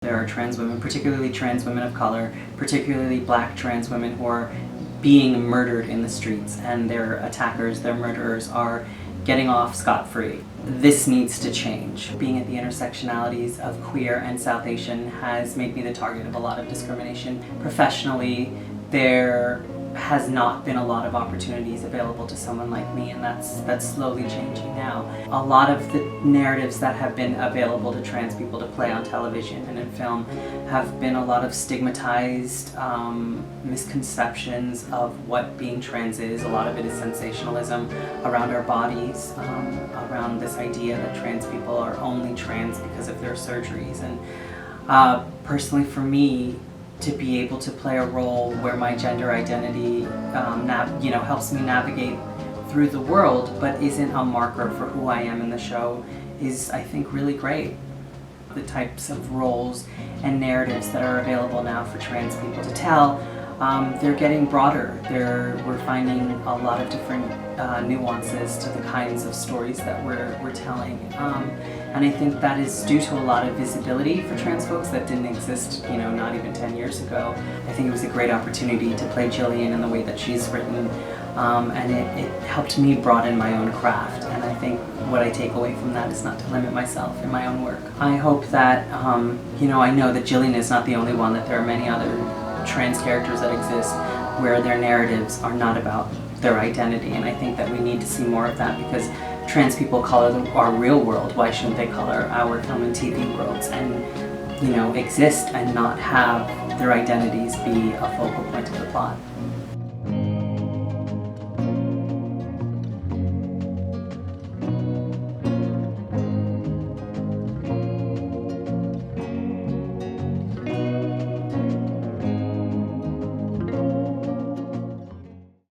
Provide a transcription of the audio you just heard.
There are trans women, particularly trans women of color, particularly black trans women who are being murdered in the streets, and their attackers, their murderers, are getting off scot-free. This needs to change. Being at the intersectionalities of queer and South Asian has made me the target of a lot of discrimination. Professionally, there has not been a lot of opportunities available to someone like me, and that's slowly changing now. A lot of the narratives that have been available to trans people to play on television and in film have been a lot of stigmatized misconceptions of what being trans is. A lot of it is sensationalism around our bodies, around this idea that trans people are only trans because of their surgeries. And personally for me, to be able to play a role where my gender identity helps me navigate through the world but isn't a marker for who I am in the show is, I think, really great. The types of roles and narratives that are available now for trans people to tell, they're getting broader. We're finding a lot of different nuances to the kinds of stories that we're telling. And I think that is due to a lot of visibility for trans folks that didn't exist, not even 10 years ago. I think it was a great opportunity to play Gillian in the way that she's written, and it helped me broaden my own craft. And I think what I take away from that is not to limit myself in my own work. I hope that, I know that Gillian is not the only one, that there are many other trans characters that exist where their narratives are not about their identity, and I think that we need to see more of that, because trans people color our real world. Why shouldn't they color our film and TV worlds and exist and not have their identities be a focal point of the plot?